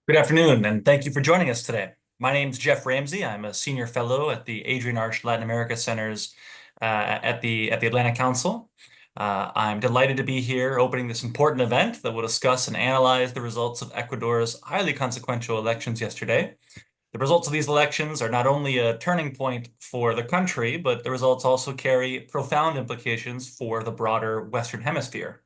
Good afternoon, and thank you for joining us today. My name's Jeff Ramsey. I'm a senior fellow at the Adrian Arch Latin America Centers at the Atlantic Council. I'm delighted to be here opening this important event that will discuss and analyze the results of Ecuador's highly consequential elections yesterday. The results of these elections are not only a turning point for the country, but the results also carry profound implications for the broader Western Hemisphere.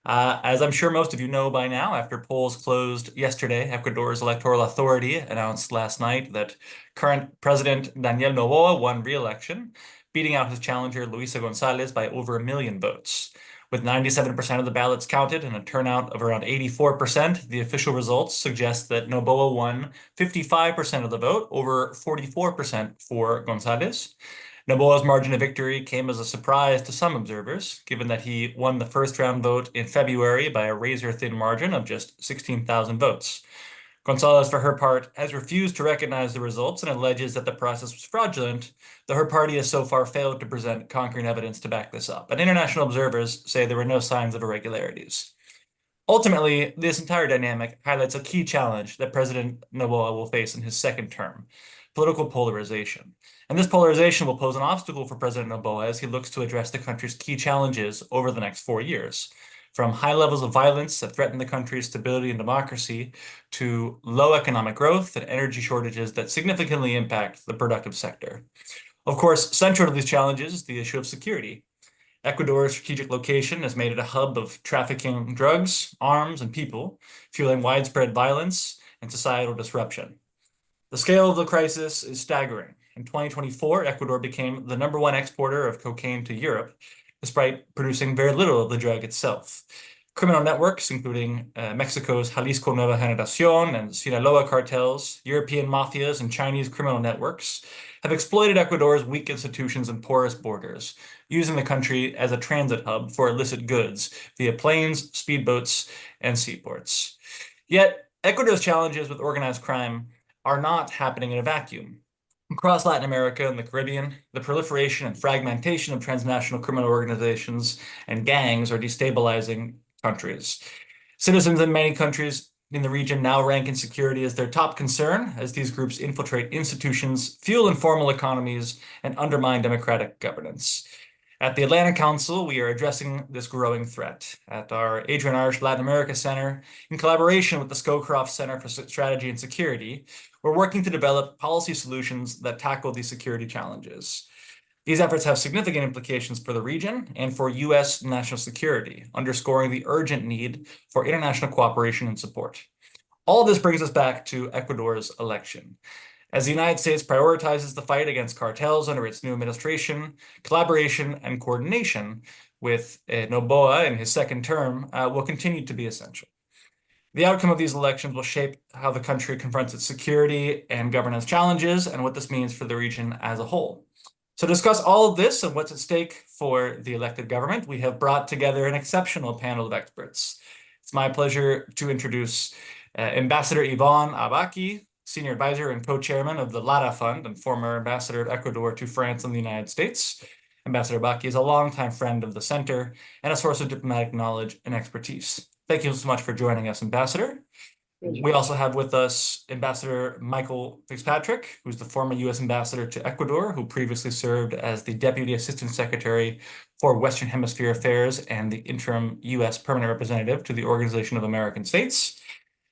As I'm sure most of you know by now, after polls closed yesterday, Ecuador's electoral authority announced last night that current President Daniel Noboa won re-election, beating out his challenger Luisa González by over 1 million votes. With 97% of the ballots counted and a turnout of around 84%, the official results suggest that Noboa won 55% of the vote, over 44% for González. Noboa's margin of victory came as a surprise to some observers, given that he won the first round vote in February by a razor-thin margin of just 16,000 votes. Gonzalez, for her part, has refused to recognize the results and alleges that the process was fraudulent, though her party has so far failed to present concrete evidence to back this up. And international observers say there were no signs of irregularities. Ultimately, this entire dynamic highlights a key challenge that President Noboa will face in his second term: political polarization. And this polarization will pose an obstacle for President Noboa as he looks to address the country's key challenges over the next 4 years, from high levels of violence that threaten the country's stability and democracy to low economic growth and energy shortages that significantly impact the productive sector. Of course, central to these challenges is the issue of security. Ecuador's strategic location has made it a hub of trafficking drugs, arms, and people, fueling widespread violence and societal disruption. The scale of the crisis is staggering. In 2024, Ecuador became the #1 exporter of cocaine to Europe, despite producing very little of the drug itself. Criminal networks, including Mexico's Jalisco Nueva Generación and Sinaloa cartels, European mafias, and Chinese criminal networks, have exploited Ecuador's weak institutions and porous borders, using the country as a transit hub for illicit goods via planes, speedboats, and seaports. Yet, Ecuador's challenges with organized crime are not happening in a vacuum. Across Latin America and the Caribbean, the proliferation and fragmentation of transnational criminal organizations and gangs are destabilizing countries. Citizens in many countries in the region now rank insecurity as their top concern, as these groups infiltrate institutions, fuel informal economies, and undermine democratic governance. At the Atlantic Council, we are addressing this growing threat. At our Adrian Arch Latin America Center, in collaboration with the Scowcroft Center for Strategy and Security, we're working to develop policy solutions that tackle these security challenges. These efforts have significant implications for the region and for U.S. national security, underscoring the urgent need for international cooperation and support. All of this brings us back to Ecuador's election. As the United States prioritizes the fight against cartels under its new administration, collaboration and coordination with Noboa in his second term will continue to be essential. The outcome of these elections will shape how the country confronts its security and governance challenges and what this means for the region as a whole. So to discuss all of this and what's at stake for the elected government, we have brought together an exceptional panel of experts. It's my pleasure to introduce Ambassador Yvonne Abaki, Senior Advisor and Co-Chairman of the Lara Fund and former Ambassador of Ecuador to France and the United States. Ambassador Abaki is a longtime friend of the Center and a source of diplomatic knowledge and expertise. Thank you so much for joining us, Ambassador. We also have with us Ambassador Michael Fitzpatrick, who's the former U.S. Ambassador to Ecuador, who previously served as the Deputy Assistant Secretary for Western Hemisphere Affairs and the interim U.S. Permanent Representative to the Organization of American States.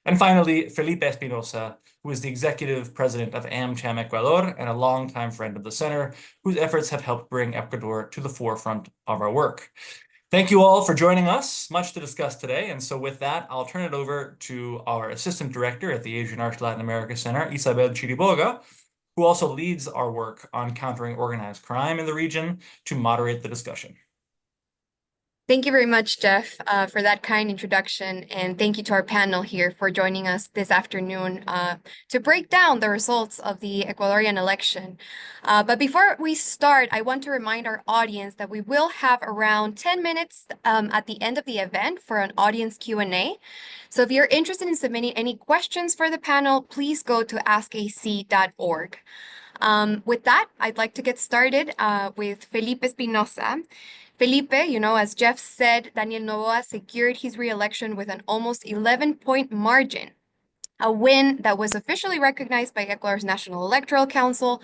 And finally, Felipe Espinosa, who is the Executive President of AmCham Ecuador and a longtime friend of the Center, whose efforts have helped bring Ecuador to the forefront of our work. Thank you all for joining us. Much to discuss today. And so with that, I'll turn it over to our Assistant Director at the Adrian Arch Latin America Center, Isabel Chiriboga, who also leads our work on countering organized crime in the region, to moderate the discussion. Thank you very much, Jeff, for that kind introduction. And thank you to our panel here for joining us this afternoon to break down the results of the Ecuadorian election. But before we start, I want to remind our audience that we will have around 10 minutes at the end of the event for an audience Q&A. So if you're interested in submitting any questions for the panel, please go to askac.org. With that, I'd like to get started with Felipe Espinosa. Felipe, as Jeff said, Daniel Noboa secured his re-election with an almost 11-point margin. a win that was officially recognized by Ecuador's National Electoral Council.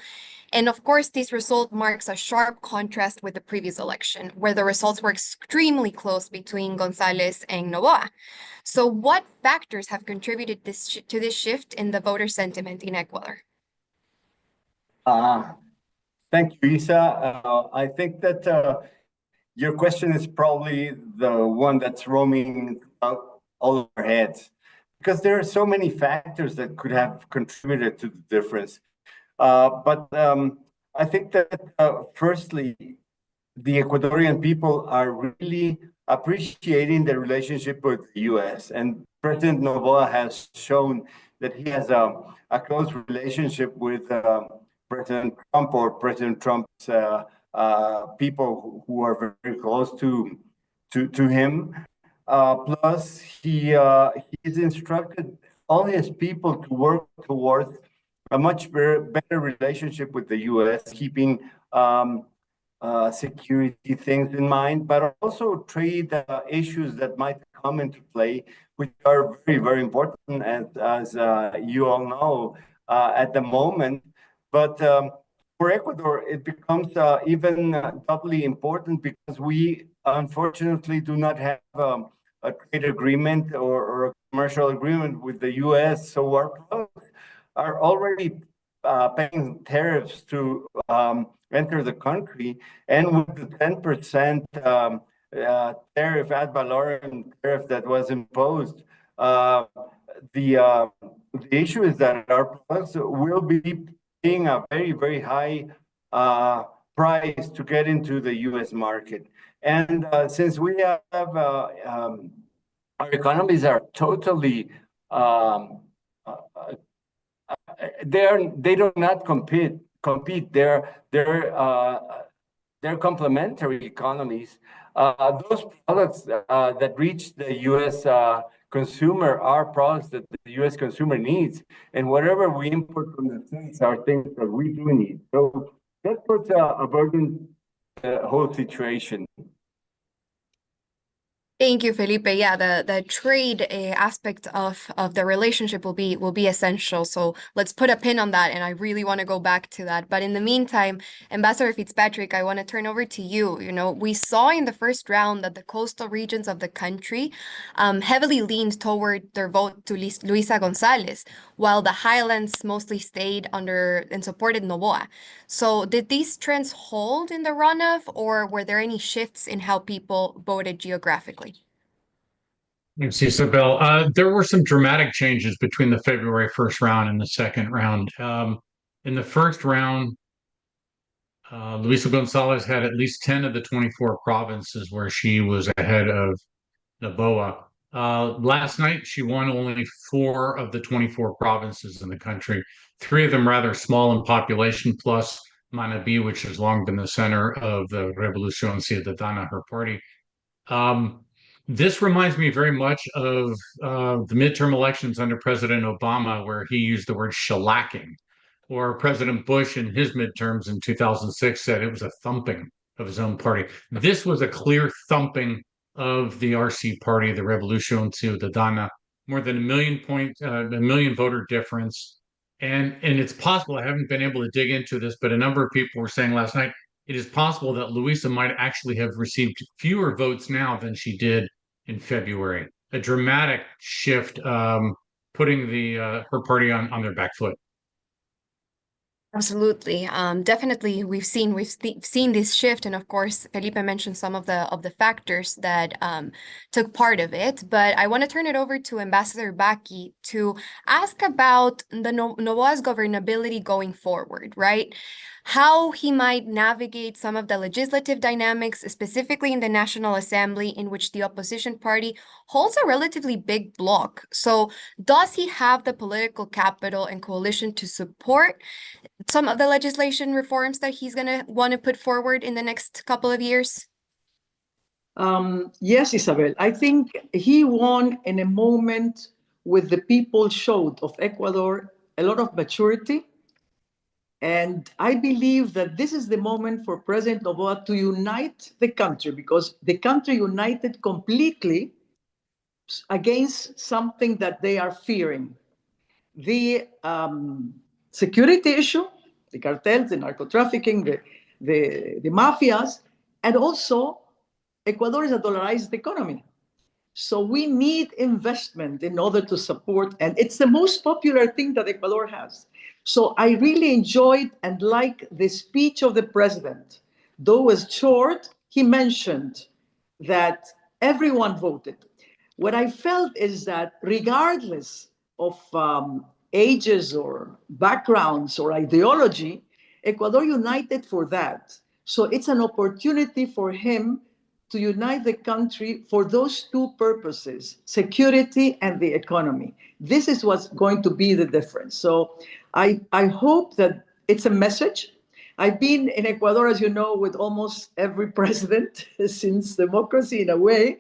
And of course, this result marks a sharp contrast with the previous election, where the results were extremely close between Gonzalez and Noboa. So what factors have contributed to this shift in the voter sentiment in Ecuador? Uh, Thank you, Isa. I think that your question is probably the one that's roaming all of our heads because there are so many factors that could have contributed to the difference. But I think that firstly, the Ecuadorian people are really appreciating the relationship with the US. And President Noboa has shown that he has a close relationship with President Trump or President Trump's people who are very close to him. Plus, he's instructed all his people to work towards a much better relationship with the US, keeping security things in mind, but also trade issues that might come into play, which are very, very important, as you all know at the moment. But for Ecuador, it becomes even doubly important because we unfortunately do not have a trade agreement or a commercial agreement with the US. So our products are already paying tariffs to enter the country, and with the 10% tariff, ad valorem tariff that was imposed, the issue is that our products will be paying a very, very high price to get into the U.S. market. And since we have our economies are totally they do not compete. They're complementary economies. Those products that reach the U.S. Consumer are products that the U.S. consumer needs, and whatever we import from the States are things that we do need. So that puts a burden the whole situation. Thank you, Felipe. Yeah, the trade aspect of the relationship will be essential. So let's put a pin on that, and I really want to go back to that. But in the meantime, Ambassador Fitzpatrick, I want to turn over to you. You know, we saw in the first round that the coastal regions of the country heavily leaned toward their vote to Luisa Gonzalez, while the highlands mostly stayed under and supported Noboa. So did these trends hold in the runoff, or were there any shifts in how people voted geographically? Thanks, Isabel. There were some dramatic changes between the February 1st round and the second round. In the first round, Luisa Gonzalez had at least 10 of the 24 provinces where she was ahead of Noboa. Last night, she won only 4 of the 24 provinces in the country, 3 of them rather small in population, plus Manabí, which has long been the center of the Revolución Ciudadana, her party. This reminds me very much of the midterm elections under President Obama, where he used the word shellacking, or President Bush in his midterms in 2006 said it was a thumping of his own party. This was a clear thumping of the RC party, the Revolución Ciudadana, more than a million voter difference. And it's possible, I haven't been able to dig into this, but a number of people were saying last night, it is possible that Luisa might actually have received fewer votes now than she did in February. A dramatic shift, putting her party on their back foot. Absolutely. Definitely we've seen this shift, and of course Felipe mentioned some of the factors that took part of it. But I want to turn it over to Ambassador Baki to ask about the Noboa's governability going forward, right? How he might navigate some of the legislative dynamics, specifically in the National Assembly, in which the opposition party holds a relatively big bloc. So does he have the political capital and coalition to support some of the legislation reforms that he's going to want to put forward in the next couple of years? Yes, Isabel. I think he won in a moment with the people showed of Ecuador a lot of maturity. And I believe that this is the moment for President Noboa to unite the country, because the country united completely against something that they are fearing. the security issue, the cartels, the narco trafficking, the mafias, and also Ecuador is a dollarized economy. So we need investment in order to support, and it's the most popular thing that Ecuador has. So I really enjoyed and like the speech of the president. Though it was short, he mentioned that everyone voted. What I felt is that regardless of ages or backgrounds or ideology, Ecuador united for that. So it's an opportunity for him to unite the country for those two purposes, security and the economy. This is what's going to be the difference. So I hope that it's a message. I've been in Ecuador, as you know, with almost every president since democracy in a way.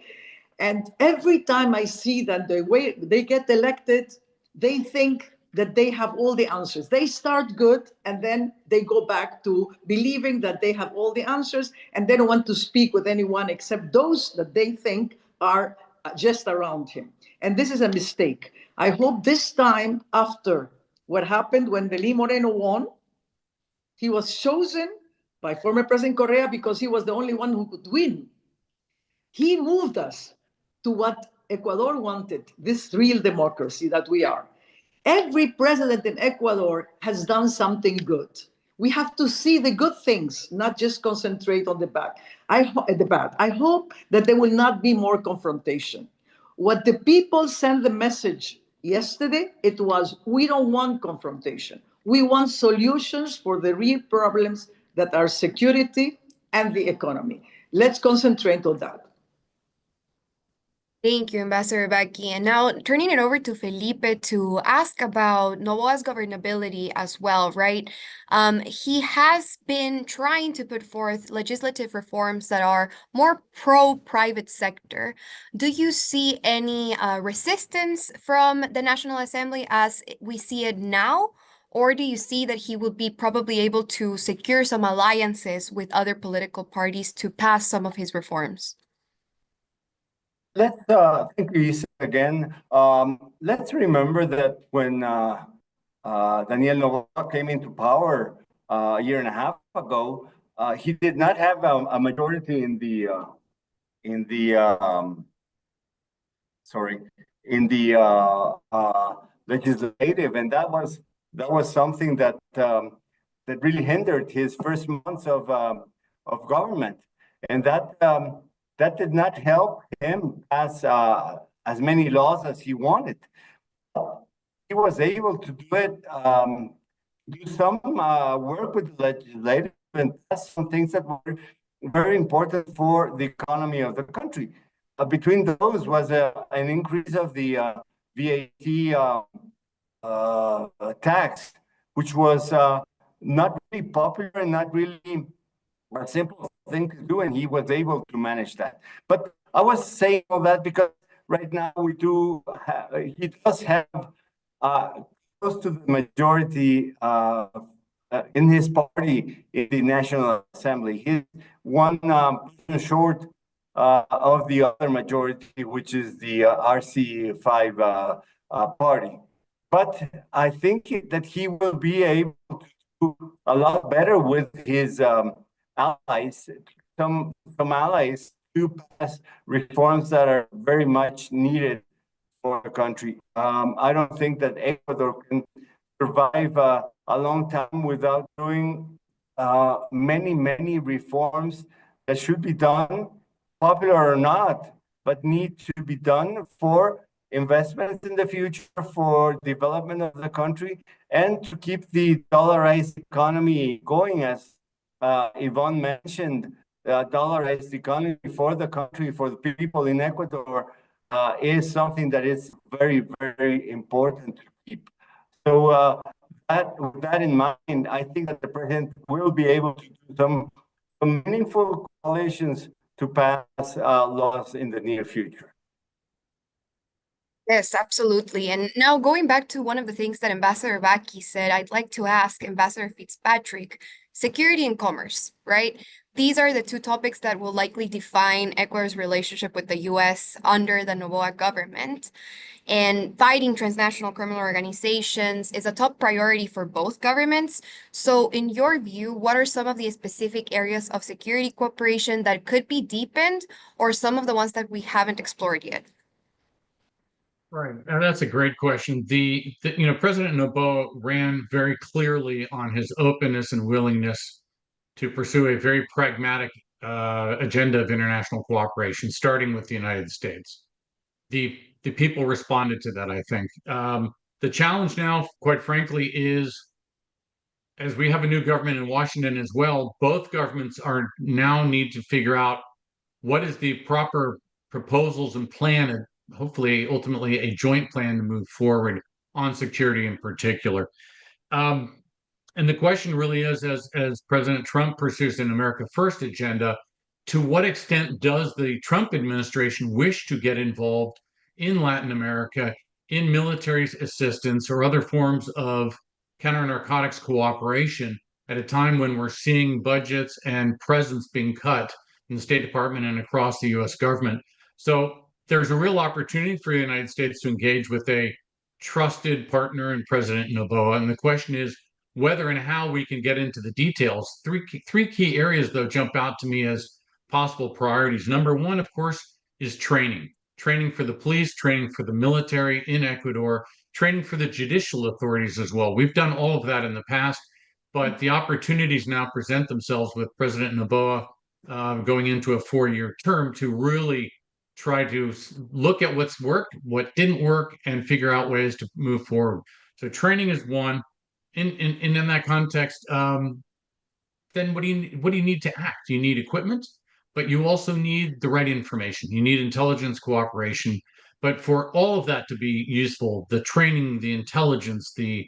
And every time I see that the way they get elected, they think that they have all the answers. They start good and then they go back to believing that they have all the answers and they don't want to speak with anyone except those that they think are just around him. And this is a mistake. I hope this time, after what happened when Delí Moreno won, he was chosen by former President Correa because he was the only one who could win. He moved us to what Ecuador wanted, this real democracy that we are. Every president in Ecuador has done something good. We have to see the good things, not just concentrate on the bad. I hope that there will not be more confrontation. What the people sent the message yesterday, it was, we don't want confrontation. We want solutions for the real problems that are security and the economy. Let's concentrate on that. Thank you, Ambassador Becky. And now turning it over to Felipe to ask about Noboa's governability as well, right? He has been trying to put forth legislative reforms that are more pro-private sector. Do you see any resistance from the National Assembly as we see it now? Or do you see that he will be probably able to secure some alliances with other political parties to pass some of his reforms? Let's think easy again. Let's remember that when Daniel Noboa came into power a year and a half ago, he did not have a majority in the legislative, and that was something that really hindered his first months of government, and that did not help him pass as many laws as he wanted. He was able to do it, do some work with the legislative and pass some things that were very important for the economy of the country. Between those was an increase of the VAT tax, which was not really popular and not really a simple thing to do, and he was able to manage that. But I was saying all that because right now he does have close to the majority in his party in the National Assembly. He's one short of the other majority, which is the RC5 party. But I think that he will be able to do a lot better with his allies, some allies to pass reforms that are very much needed for the country. I don't think that Ecuador can survive a long time without doing many reforms that should be done, popular or not, but need to be done for investments in the future, for development of the country, and to keep the dollarized economy going. As Yvonne mentioned, the dollarized economy for the country, for the people in Ecuador, is something that is very important to keep. So with that in mind, I think that the president will be able to do some meaningful coalitions to pass laws in the near future. Yes, absolutely. And now going back to one of the things that Ambassador Becky said, I'd like to ask Ambassador Fitzpatrick, security and commerce, right? These are the two topics that will likely define Ecuador's relationship with the US under the Noboa government. And fighting transnational criminal organizations is a top priority for both governments. So, in your view, what are some of the specific areas of security cooperation that could be deepened, or some of the ones that we haven't explored yet? Right. That's a great question. President Noboa ran very clearly on his openness and willingness to pursue a very pragmatic agenda of international cooperation, starting with the United States. The people responded to that, I think. The challenge now, quite frankly, is as we have a new government in Washington as well, both governments are now need to figure out what is the proper proposals and plan, and hopefully ultimately a joint plan to move forward on security in particular. And the question really is, as President Trump pursues an America First agenda, to what extent does the Trump administration wish to get involved in Latin America in military assistance or other forms of counter-narcotics cooperation at a time when we're seeing budgets and presence being cut in the State Department and across the US government? So there's a real opportunity for the United States to engage with a trusted partner in President Noboa. And the question is whether and how we can get into the details. Three key areas, though, jump out to me as possible priorities. Number one, of course, is training. Training for the police, training for the military in Ecuador, training for the judicial authorities as well. We've done all of that in the past, but the opportunities now present themselves with President Noboa going into a 4-year term to really try to look at what's worked, what didn't work, and figure out ways to move forward. So training is one. In that context, then what do you need to act? You need equipment, but you also need the right information. You need intelligence cooperation. But for all of that to be useful, the training, the intelligence, the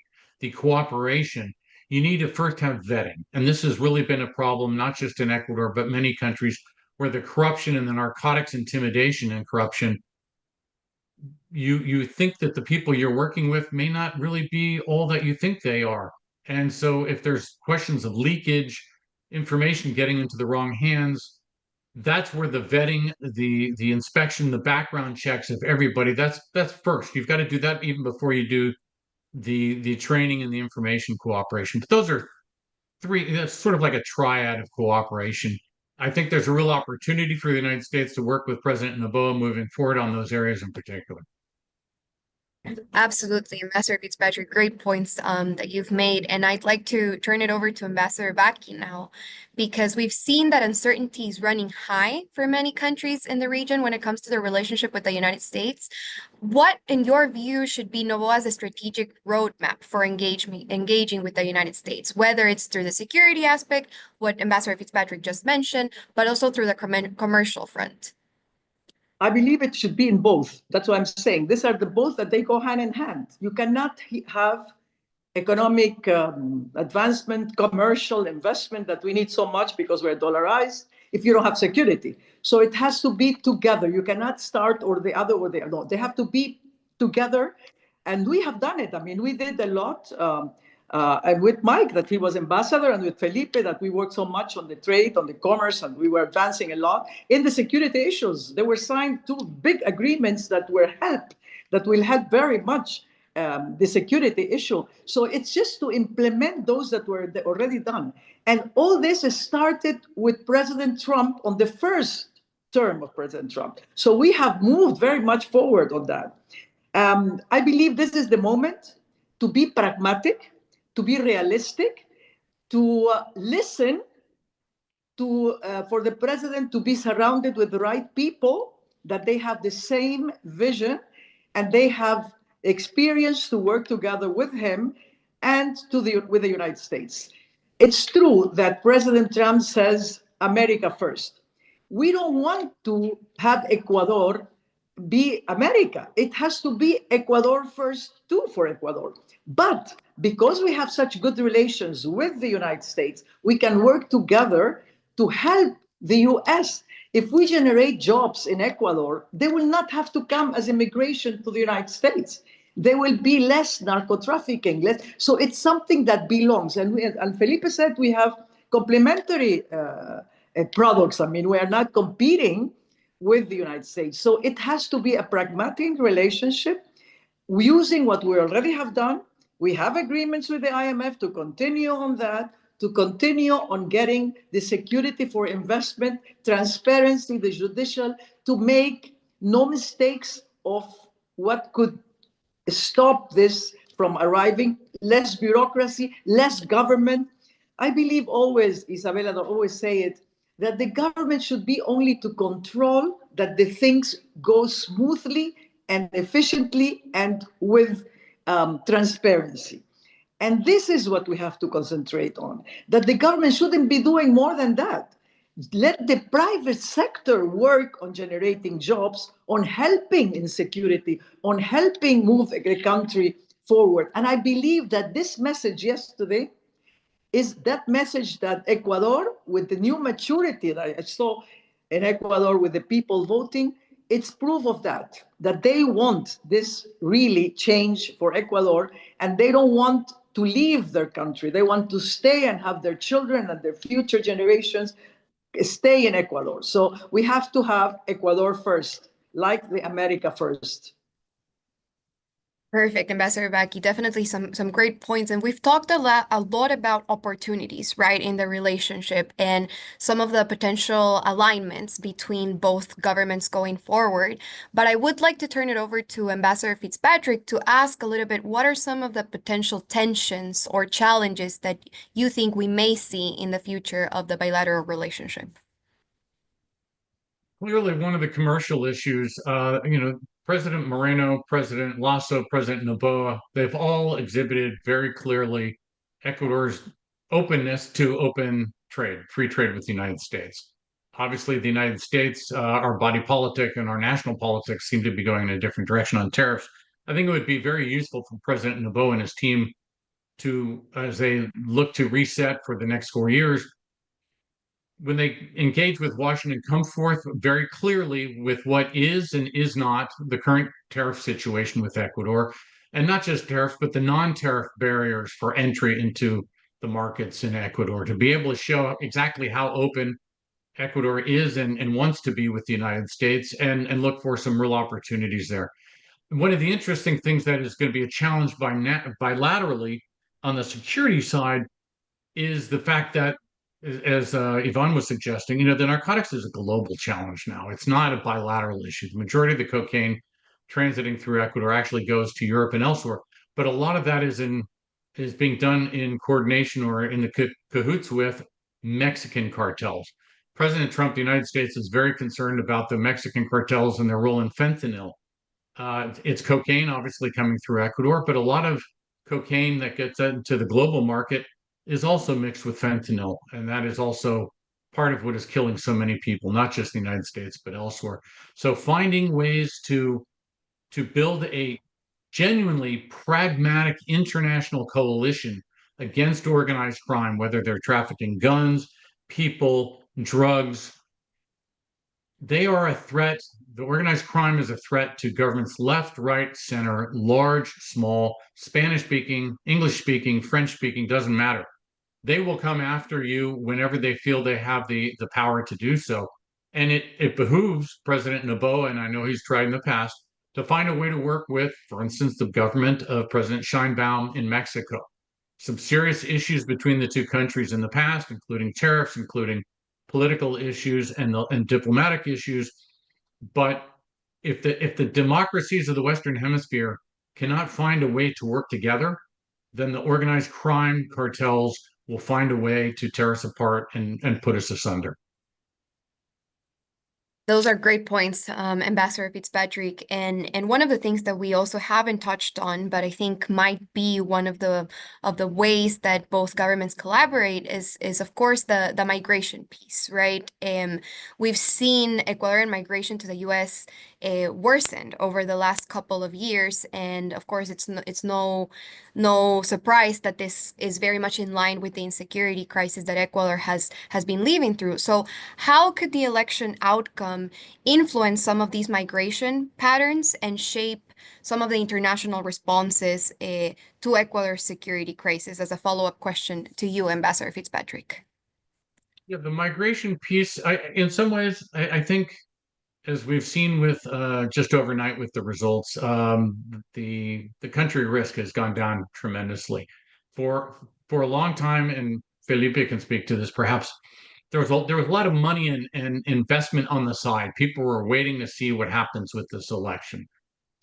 cooperation, you need to first have vetting. And this has really been a problem, not just in Ecuador, but many countries where the corruption and the narcotics intimidation and corruption, you think that the people you're working with may not really be all that you think they are. And so if there's questions of leakage, information getting into the wrong hands, that's where the vetting, the inspection, the background checks of everybody, that's first. You've got to do that even before you do the training and the information cooperation. But those are three, that's sort of like a triad of cooperation. I think there's a real opportunity for the United States to work with President Noboa moving forward on those areas in particular. Absolutely, Ambassador Fitzpatrick, great points that you've made. And I'd like to turn it over to Ambassador Baki now, because we've seen that uncertainty is running high for many countries in the region when it comes to their relationship with the United States. What, in your view, should be Noboa's strategic roadmap for engaging with the United States, whether it's through the security aspect, what Ambassador Fitzpatrick just mentioned, but also through the commercial front? I believe it should be in both. That's what I'm saying. These are the both that they go hand in hand. You cannot have economic advancement, commercial investment that we need so much because we're dollarized if you don't have security. So it has to be together. You cannot start or the other or the other. No, they have to be together. And we have done it. I mean, we did a lot. And with Mike, that he was ambassador, and with Felipe, that we worked so much on the trade, on the commerce, and we were advancing a lot in the security issues. There were signed 2 big agreements that will help very much the security issue. So it's just to implement those that were already done. And all this has started with President Trump on the first term of President Trump. So we have moved very much forward on that. I believe this is the moment to be pragmatic, to be realistic, to listen, for the president to be surrounded with the right people, that they have the same vision and they have experience to work together with him and with the United States. It's true that President Trump says America first. We don't want to have Ecuador be America. It has to be Ecuador first too for Ecuador. But because we have such good relations with the United States, we can work together to help the US. If we generate jobs in Ecuador, they will not have to come as immigration to the United States. There will be less narco trafficking. So it's something that belongs. And Felipe said we have complementary products. I mean, we are not competing with the United States. So it has to be a pragmatic relationship using what we already have done. We have agreements with the IMF to continue on that, to continue on getting the security for investment, transparency, the judicial, to make no mistakes of what could stop this from arriving, less bureaucracy, less government. I believe always, Isabella, I always say it, that the government should be only to control that the things go smoothly and efficiently and with transparency. And this is what we have to concentrate on, that the government shouldn't be doing more than that. Let the private sector work on generating jobs, on helping in security, on helping move the country forward. And I believe that this message yesterday is that message that Ecuador, with the new maturity that I saw in Ecuador with the people voting, it's proof of that they want this really change for Ecuador, and they don't want to leave their country. They want to stay and have their children and their future generations stay in Ecuador. So we have to have Ecuador first, like the America first. Perfect, Ambassador Baki. Definitely some great points. And we've talked a lot about opportunities, right, in the relationship and some of the potential alignments between both governments going forward. But I would like to turn it over to Ambassador Fitzpatrick to ask a little bit, what are some of the potential tensions or challenges that you think we may see in the future of the bilateral relationship? Clearly, one of the commercial issues, President Moreno, President Lasso, President Noboa, they've all exhibited very clearly Ecuador's openness to open trade, free trade with the United States. Obviously, the United States, our body politic and our national politics seem to be going in a different direction on tariffs. I think it would be very useful for President Noboa and his team to, as they look to reset for the next 4 years, when they engage with Washington, come forth very clearly with what is and is not the current tariff situation with Ecuador, and not just tariffs, but the non-tariff barriers for entry into the markets in Ecuador, to be able to show exactly how open Ecuador is and wants to be with the United States, and look for some real opportunities there. One of the interesting things that is going to be a challenge bilaterally on the security side is the fact that, as Yvonne was suggesting, the narcotics is a global challenge now. It's not a bilateral issue. The majority of the cocaine transiting through Ecuador actually goes to Europe and elsewhere, but a lot of that is being done in coordination or in the cahoots with Mexican cartels. President Trump, the United States, is very concerned about the Mexican cartels and their role in fentanyl. It's cocaine, obviously, coming through Ecuador, but a lot of cocaine that gets into the global market is also mixed with fentanyl, and that is also part of what is killing so many people, not just the United States, but elsewhere. So finding ways to build a genuinely pragmatic international coalition against organized crime, whether they're trafficking guns, people, drugs, they are a threat. The organized crime is a threat to governments left, right, center, large, small, Spanish speaking, English speaking, French speaking, doesn't matter. They will come after you whenever they feel they have the power to do so. And it behooves President Noboa, and I know he's tried in the past, to find a way to work with, for instance, the government of President Sheinbaum in Mexico. Some serious issues between the two countries in the past, including tariffs, including political issues and diplomatic issues. But if the democracies of the Western Hemisphere cannot find a way to work together, then the organized crime cartels will find a way to tear us apart and put us asunder. Those are great points, Ambassador Fitzpatrick. And one of the things that we also haven't touched on, but I think might be one of the ways that both governments collaborate is of course the migration piece, right? We've seen Ecuadorian migration to the U.S. Worsened over the last couple of years, and of course it's no surprise that this is very much in line with the insecurity crisis that Ecuador has been living through. So how could the election outcome influence some of these migration patterns and shape some of the international responses to Ecuador's security crisis? As a follow-up question to you, Ambassador Fitzpatrick. Yeah, the migration piece, in some ways, I think, as we've seen with just overnight with the results, the country risk has gone down tremendously. For a long time, and Felipe can speak to this, perhaps there was a lot of money and investment on the side. People were waiting to see what happens with this election.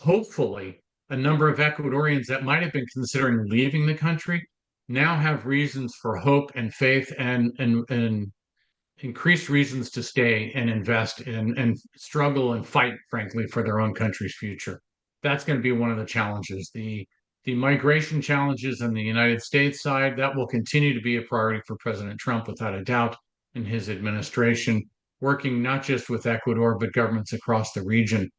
Hopefully, a number of Ecuadorians that might have been considering leaving the country now have reasons for hope and faith and increased reasons to stay and invest and struggle and fight, frankly, for their own country's future. That's going to be one of the challenges. The migration challenges on the United States side, that will continue to be a priority for President Trump, without a doubt, in his administration, working not just with Ecuador, but governments across the region.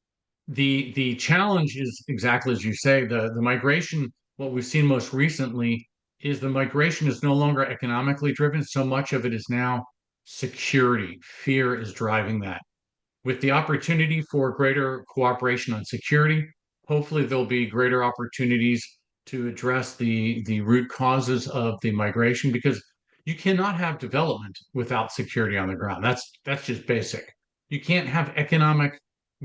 The challenge is exactly as you say, the migration, what we've seen most recently is the migration is no longer economically driven. So much of it is now security. Fear is driving that. With the opportunity for greater cooperation on security, hopefully there'll be greater opportunities to address the root causes of the migration, because you cannot have development without security on the ground. That's just basic. You can't have economic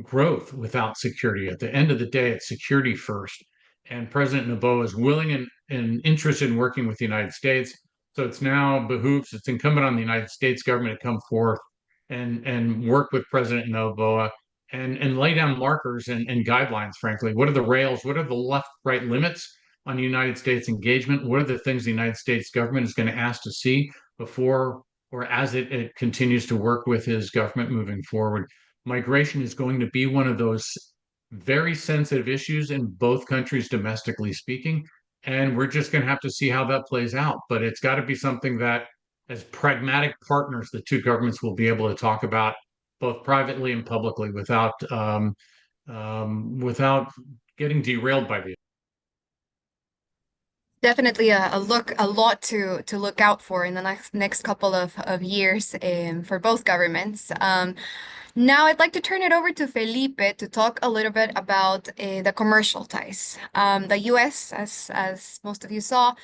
growth without security. At the end of the day, it's security first. And President Noboa is willing and interested in working with the United States. So it's incumbent on the United States government to come forth and work with President Noboa and lay down markers and guidelines, frankly. What are the rails? What are the left-right limits on United States engagement? What are the things the United States government is going to ask to see before or as it continues to work with his government moving forward? Migration is going to be one of those very sensitive issues in both countries, domestically speaking. And we're just going to have to see how that plays out. But it's got to be something that, as pragmatic partners, the two governments will be able to talk about both privately and publicly without getting derailed by the. Definitely a lot to look out for in the next couple of years for both governments. Now I'd like to turn it over to Felipe to talk a little bit about the commercial ties. The U.S., as most of you saw,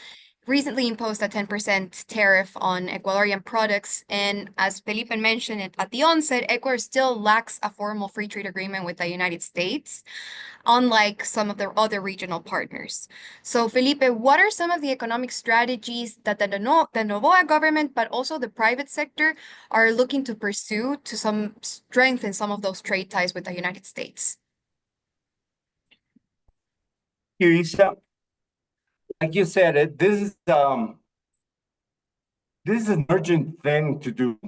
recently imposed a 10% tariff on Ecuadorian products, and as Felipe mentioned it at the onset, Ecuador still lacks a formal free trade agreement with the United States, unlike some of their other regional partners. So, Felipe, what are some of the economic strategies that the Noboa government, but also the private sector, are looking to pursue to strengthen some of those trade ties with the United States? Isa, like you said, this is an urgent thing to do.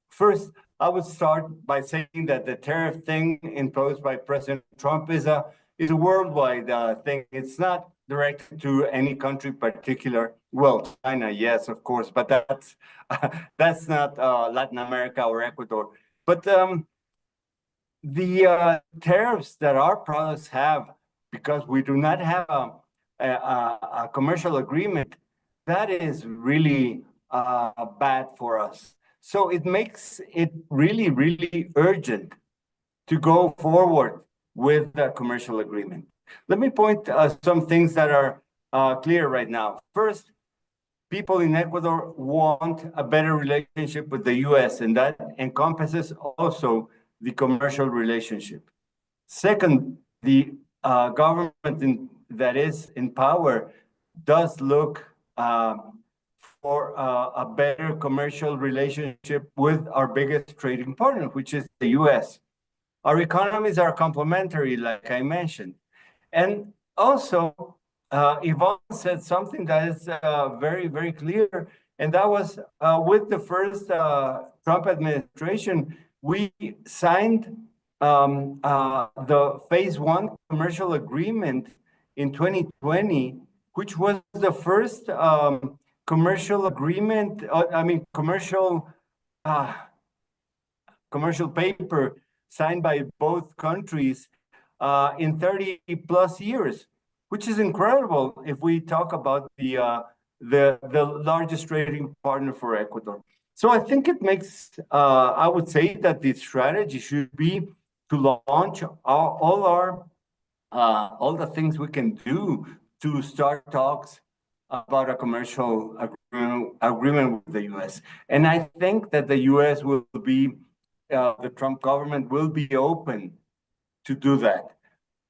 First, I would start by saying that the tariff thing imposed by President Trump is a worldwide thing. It's not directed to any country particular. Well, China, yes, of course, but that's not Latin America or Ecuador. But the tariffs that our products have, because we do not have a commercial agreement, that is really bad for us. So it makes it really, really urgent to go forward with the commercial agreement. Let me point some things that are clear right now. First, people in Ecuador want a better relationship with the U.S., and that encompasses also the commercial relationship. Second, the government that is in power does look for a better commercial relationship with our biggest trading partner, which is the U.S. Our economies are complementary, like I mentioned. And also, Yvonne said something that is very, very clear, and that was with the first Trump administration, we signed the phase one commercial agreement in 2020, which was the first commercial agreement, commercial paper signed by both countries in 30 plus years, which is incredible if we talk about the largest trading partner for Ecuador. So I think it makes, I would say that the strategy should be to launch all the things we can do to start talks about a commercial agreement with the U.S. And I think that the U.S. will be, the Trump government will be open to do that.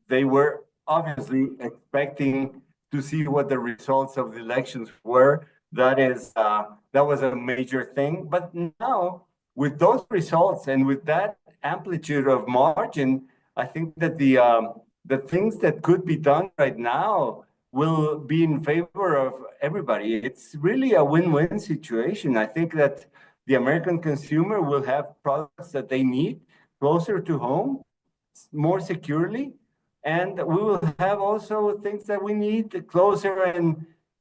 They were obviously expecting to see what the results of the elections were. That was a major thing. But now, with those results and with that amplitude of margin, I think that the things that could be done right now will be in favor of everybody. It's really a win-win situation. I think that the American consumer will have products that they need closer to home, more securely, and we will have also things that we need closer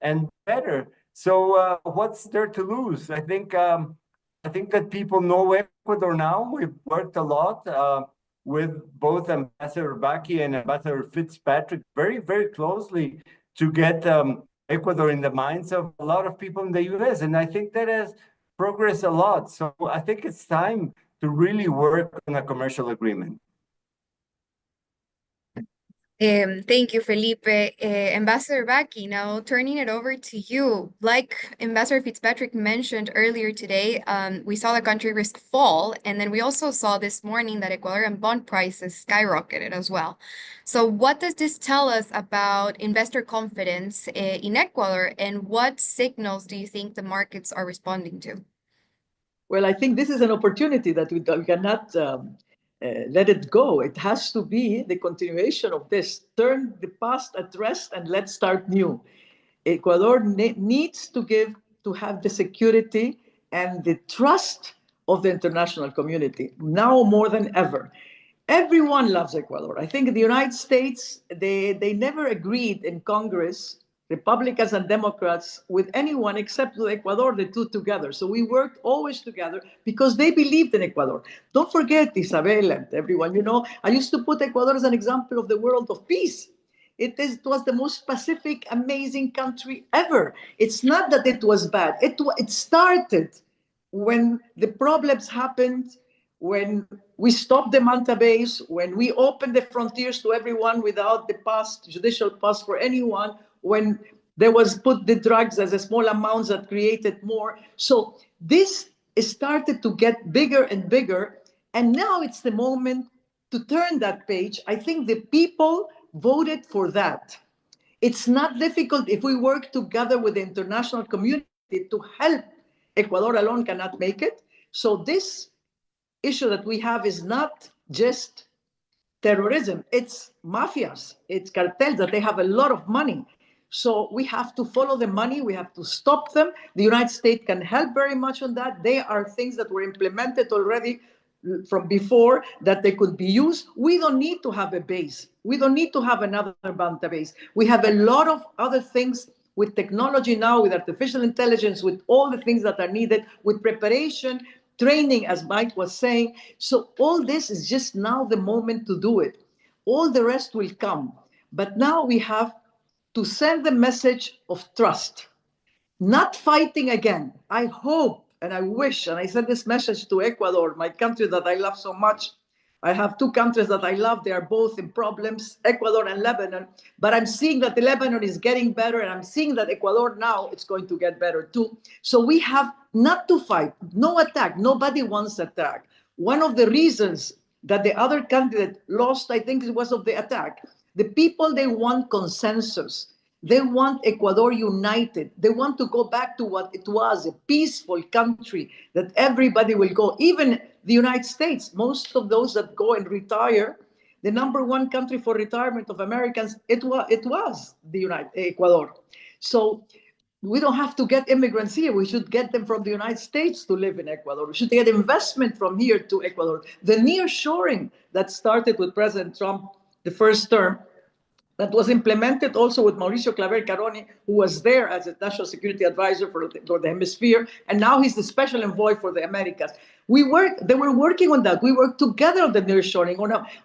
and better. So what's there to lose? I think that people know Ecuador now. We've worked a lot with both Ambassador Baki and Ambassador Fitzpatrick very, very closely to get Ecuador in the minds of a lot of people in the U.S. And I think that has progressed a lot. So I think it's time to really work on a commercial agreement. Thank you, Felipe. Ambassador Baki, now turning it over to you. Like Ambassador Fitzpatrick mentioned earlier today, we saw the country risk fall, and then we also saw this morning that Ecuadorian bond prices skyrocketed as well. So what does this tell us about investor confidence in Ecuador, and what signals do you think the markets are responding to? Well, I think this is an opportunity that we cannot let it go. It has to be the continuation of this. Turn the past at rest and let's start new. Ecuador needs to have the security and the trust of the international community, now more than ever. Everyone loves Ecuador. I think in the United States, they never agreed in Congress, Republicans and Democrats, with anyone except with Ecuador, the two together. So we worked always together because they believed in Ecuador. Don't forget, Isabel and everyone, I used to put Ecuador as an example of the world of peace. It was the most Pacific, amazing country ever. It's not that it was bad. It started when the problems happened, when we stopped the Manta base, when we opened the frontiers to everyone without the judicial pass for anyone, when there was put the drugs as a small amounts that created more. So this started to get bigger and bigger. And now it's the moment to turn that page. I think the people voted for that. It's not difficult if we work together with the international community to help. Ecuador alone cannot make it. So this issue that we have is not just terrorism, it's mafias, it's cartels that they have a lot of money. So we have to follow the money, we have to stop them. The United States can help very much on that. They are things that were implemented already from before that they could be used. We don't need to have a base. We don't need to have another Banta base. We have a lot of other things with technology now, with artificial intelligence, with all the things that are needed, with preparation, training, as Mike was saying. So all this is just now the moment to do it. All the rest will come. But now we have to send the message of trust, not fighting again. I hope and I wish, and I send this message to Ecuador, my country that I love so much. I have two countries that I love. They are both in problems, Ecuador and Lebanon. But I'm seeing that the Lebanon is getting better, and I'm seeing that Ecuador now it's going to get better too. So we have not to fight, no attack. Nobody wants attack. One of the reasons that the other candidate lost, I think, it was of the attack. The people, they want consensus. They want Ecuador united. They want to go back to what it was, a peaceful country that everybody will go. Even the United States, most of those that go and retire, the number one country for retirement of Americans, it was the Ecuador. So we don't have to get immigrants here. We should get them from the United States to live in Ecuador. We should get investment from here to Ecuador. The nearshoring that started with President Trump the first term, that was implemented also with Mauricio Claver Caroni, who was there as a national security advisor for the hemisphere, and now he's the special envoy for the Americas. They were working on that. We worked together on the nearshoring,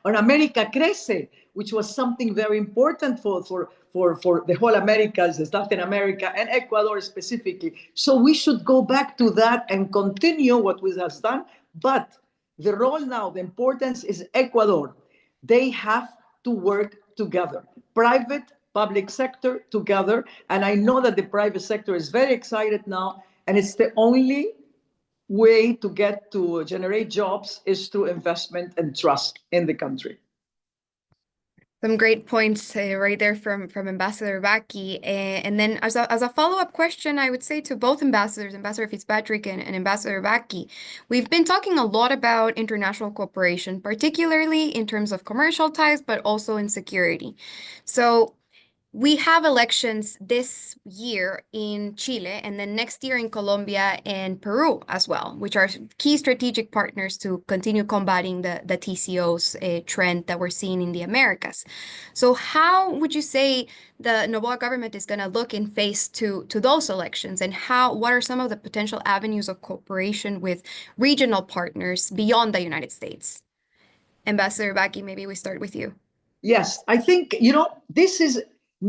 on America Crece, which was something very important for the whole Americas, Latin America, and Ecuador specifically. So we should go back to that and continue what we have done. But the role now, the importance is Ecuador. They have to work together, private public sector together. And I know that the private sector is very excited now. And it's the only way to get to generate jobs is through investment and trust in the country. Some great points right there from Ambassador Vaki. And then as a follow-up question, I would say to both ambassadors, Ambassador Fitzpatrick and Ambassador Vaki, we've been talking a lot about international cooperation, particularly in terms of commercial ties, but also in security. So we have elections this year in Chile and then next year in Colombia and Peru as well, which are key strategic partners to continue combating the TCO's trend that we're seeing in the Americas. So how would you say the Noboa government is going to look in phase two to those elections, and what are some of the potential avenues of cooperation with regional partners beyond the United States? Ambassador Vaki, maybe we start with you. Yes, I think,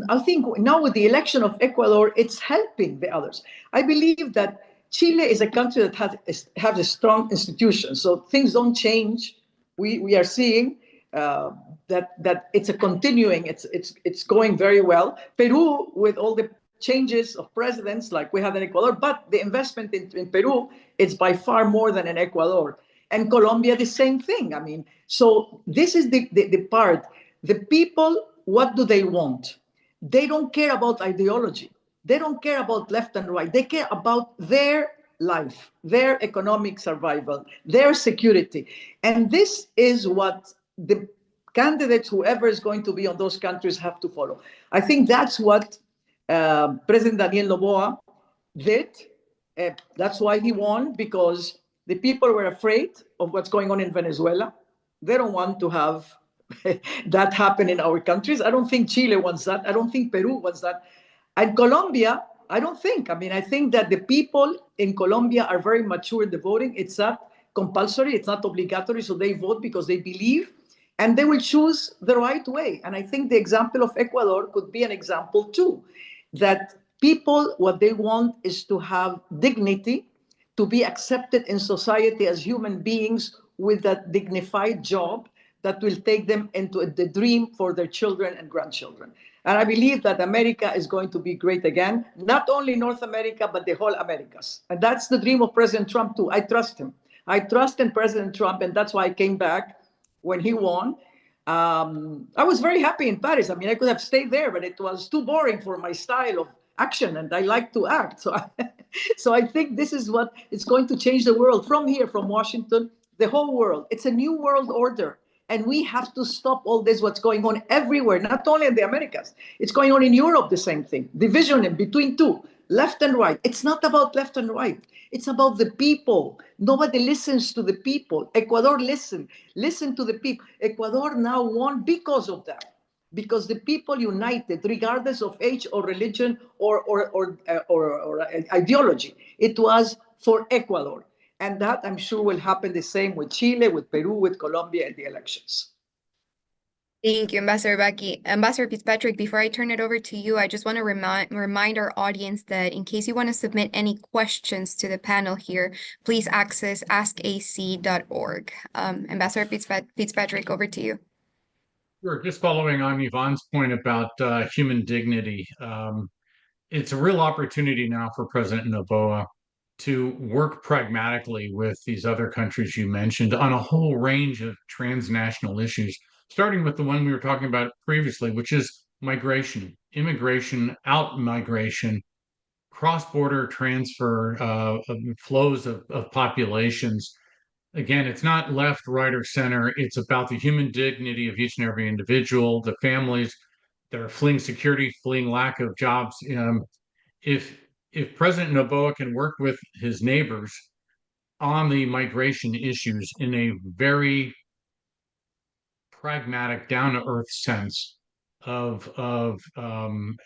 I think now with the election of Ecuador, it's helping the others. I believe that Chile is a country that has a strong institution, so things don't change. We are seeing that it's a continuing, it's going very well. Peru, with all the changes of presidents like we have in Ecuador, but the investment in Peru is by far more than in Ecuador. And Colombia, the same thing. I mean, so this is the part. The people, what do they want? They don't care about ideology. They don't care about left and right. They care about their life, their economic survival, their security. And this is what the candidates, whoever is going to be on those countries, have to follow. I think that's what President Daniel Noboa did. That's why he won, because the people were afraid of what's going on in Venezuela. They don't want to have that happen in our countries. I don't think Chile wants that. I don't think Peru wants that. And Colombia, I don't think. I mean, I think that the people in Colombia are very mature in the voting. It's not compulsory. It's not obligatory. So they vote because they believe, and they will choose the right way. And I think the example of Ecuador could be an example too, that people, what they want is to have dignity, to be accepted in society as human beings with a dignified job that will take them into the dream for their children and grandchildren. And I believe that America is going to be great again, not only North America, but the whole Americas. And that's the dream of President Trump too. I trust him. I trust in President Trump, and that's why I came back when he won. I was very happy in Paris. I mean, I could have stayed there, but it was too boring for my style of action, and I like to act. So I think this is what is going to change the world from here, from Washington, the whole world. It's a new world order. And we have to stop all this, what's going on everywhere, not only in the Americas. It's going on in Europe, the same thing. Division in between two, left and right. It's not about left and right. It's about the people. Nobody listens to the people. Ecuador listen to the people. Ecuador now won because of that, because the people united, regardless of age or religion or ideology. It was for Ecuador. And that, I'm sure, will happen the same with Chile, with Peru, with Colombia in the elections. Thank you, Ambassador Becky. Ambassador Fitzpatrick, before I turn it over to you, I just want to remind our audience that in case you want to submit any questions to the panel here, please access askac.org. Ambassador Fitzpatrick, over to you. Sure. Just following on Yvonne's point about human dignity, it's a real opportunity now for President Noboa to work pragmatically with these other countries you mentioned on a whole range of transnational issues, starting with the one we were talking about previously, which is migration, immigration, out-migration, cross-border transfer flows of populations. Again, it's not left, right, or center. It's about the human dignity of each and every individual, the families that are fleeing security, fleeing lack of jobs. If President Noboa can work with his neighbors on the migration issues in a very pragmatic, down-to-earth sense of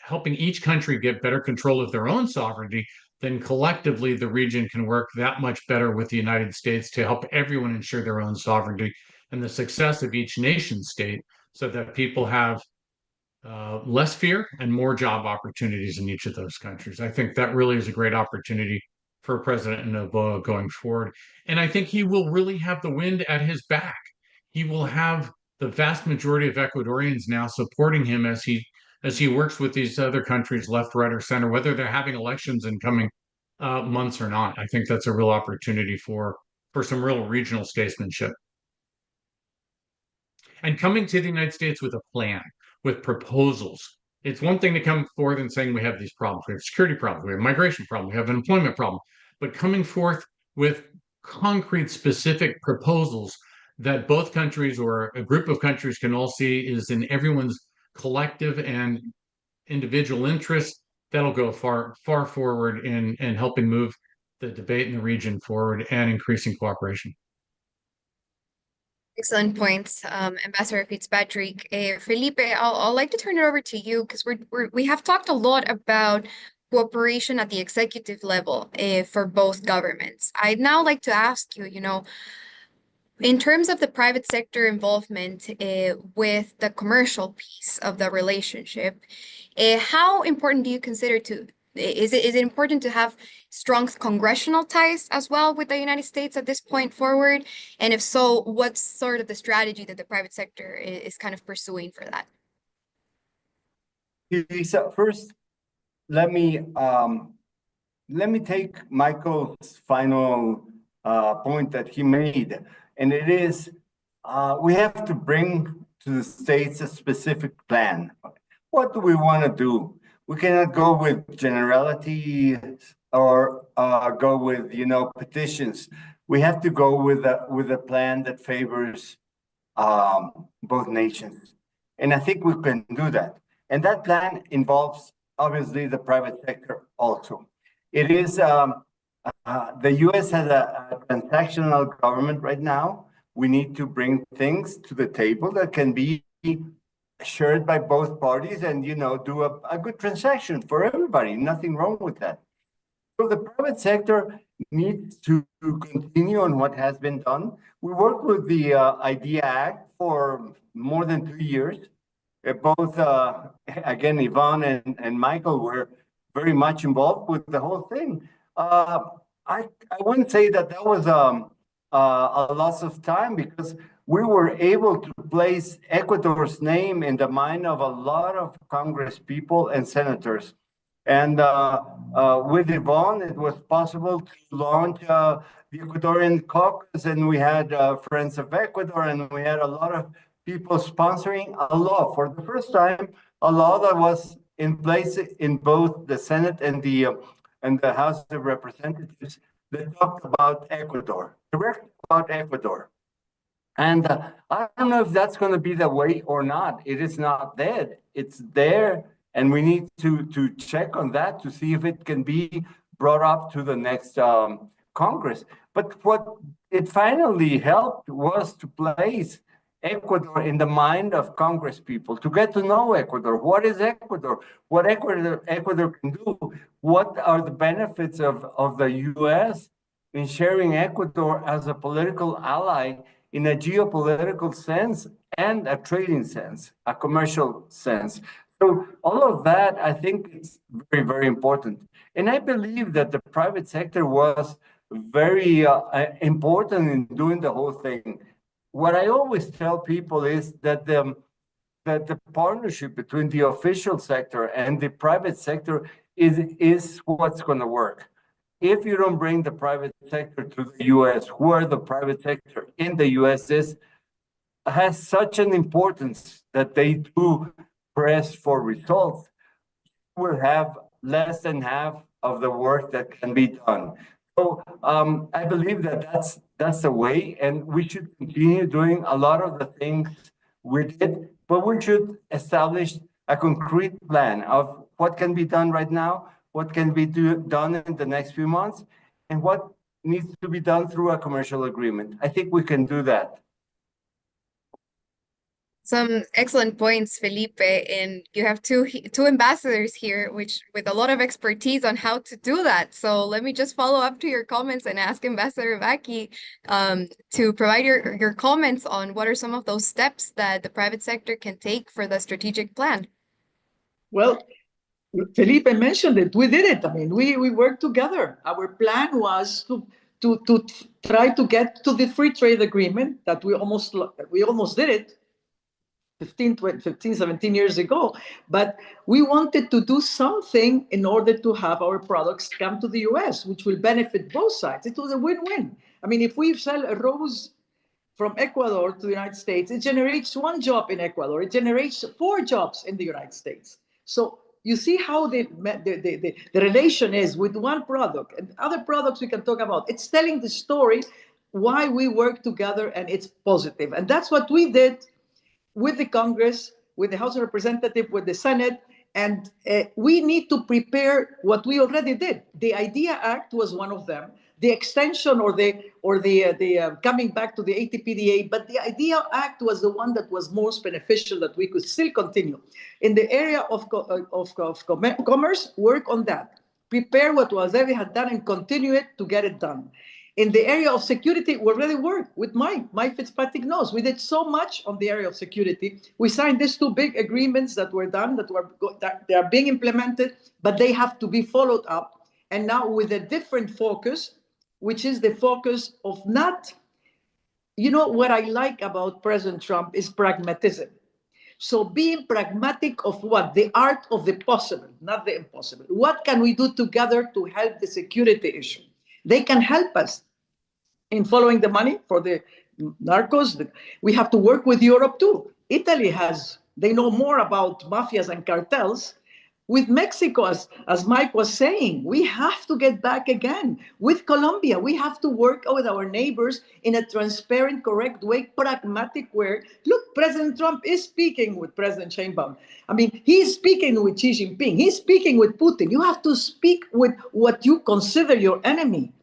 helping each country get better control of their own sovereignty, then collectively the region can work that much better with the United States to help everyone ensure their own sovereignty and the success of each nation state, so that people have less fear and more job opportunities in each of those countries. I think that really is a great opportunity for President Noboa going forward. And I think he will really have the wind at his back. He will have the vast majority of Ecuadorians now supporting him as he as he works with these other countries, left, right, or center, whether they're having elections in coming months or not. I think that's a real opportunity for some real regional statesmanship. And coming to the United States with a plan, with proposals. It's one thing to come forward and saying we have these problems. We have security problems, we have migration problems, we have an employment problem. But coming forth with concrete, specific proposals that both countries or a group of countries can all see is in everyone's collective and individual interest, that'll go far, far forward in helping move the debate in the region forward and increasing cooperation. Excellent points, Ambassador Fitzpatrick. Felipe, I'll like to turn it over to you because we have talked a lot about cooperation at the executive level for both governments. I'd now like to ask you, in terms of the private sector involvement with the commercial piece of the relationship, how important do you consider is it important to have strong congressional ties as well with the United States at this point forward? And if so, what's sort of the strategy that the private sector is kind of pursuing for that? Lisa, first, let me take Michael's final point that he made, and it is we have to bring to the states a specific plan. What do we want to do? We cannot go with generalities or go with petitions. We have to go with a plan that favors both nations, and I think we can do that. And that plan involves obviously the private sector also. It is the U.S. has a transactional government right now. We need to bring things to the table that can be shared by both parties and do a good transaction for everybody. Nothing wrong with that. So the private sector needs to continue on what has been done. We worked with the IDEA Act for more than 2 years. Both again, Yvonne and Michael were very much involved with the whole thing. I wouldn't say that was a loss of time, because we were able to place Ecuador's name in the mind of a lot of Congress people and senators. And with Yvonne, it was possible to launch the Ecuadorian caucus, and we had Friends of Ecuador, and we had a lot of people sponsoring a law. For the first time, a law that was in place in both the Senate and the House of Representatives that talked about Ecuador, directly about Ecuador. And I don't know if that's going to be the way or not. It is not dead. It's there, and we need to check on that to see if it can be brought up to the next Congress. But what it finally helped was to place Ecuador in the mind of Congress people, to get to know Ecuador. What is Ecuador? What Ecuador can do? What are the benefits of the U.S. in sharing Ecuador as a political ally in a geopolitical sense and a trading sense, a commercial sense? So all of that, I think, is very, very important. And I believe that the private sector was very important in doing the whole thing. What I always tell people is that the partnership between the official sector and the private sector is what's going to work. If you don't bring the private sector to the U.S., where the private sector in the U.S. has such an importance that they do press for results, we'll have less than half of the work that can be done. So I believe that that's the way, and we should continue doing a lot of the things we did, but we should establish a concrete plan of what can be done right now, what can be done in the next few months, and what needs to be done through a commercial agreement. I think we can do that. Some excellent points, Felipe, and you have two ambassadors here, which with a lot of expertise on how to do that. So let me just follow up to your comments and ask Ambassador Vaki to provide your comments on what are some of those steps that the private sector can take for the strategic plan. Well, Felipe mentioned it. We did it. I mean, we worked together. Our plan was to try to get to the free trade agreement that we almost did it. 15, 17 years ago, but we wanted to do something in order to have our products come to the US, which will benefit both sides. It was a win-win. I mean, if we sell a rose from Ecuador to the United States, it generates 1 job in Ecuador. It generates 4 jobs in the United States. So you see how the relation is with one product. And other products we can talk about. It's telling the story why we work together, and it's positive. And that's what we did with the Congress, with the House of Representatives, with the Senate, and we need to prepare what we already did. The IDEA Act was one of them. The extension or the coming back to the ATPDA, but the IDEA Act was the one that was most beneficial, that we could still continue. In the area of commerce, work on that. Prepare what was already had done and continue it to get it done. In the area of security, we already worked with Mike Fitzpatrick knows. We did so much on the area of security. We signed these 2 big agreements that were done, that they are being implemented, but they have to be followed up. And now with a different focus, which is the focus of not, what I like about President Trump is pragmatism. So being pragmatic of what? The art of the possible, not the impossible. What can we do together to help the security issue? They can help us in following the money for the narcos. We have to work with Europe too. Italy they know more about mafias and cartels. With Mexico, as Mike was saying, we have to get back again. With Colombia, we have to work with our neighbors in a transparent, correct way, pragmatic way. Look, President Trump is speaking with President Sheinbaum. I mean, he's speaking with Xi Jinping. He's speaking with Putin. You have to speak with what you consider your enemy.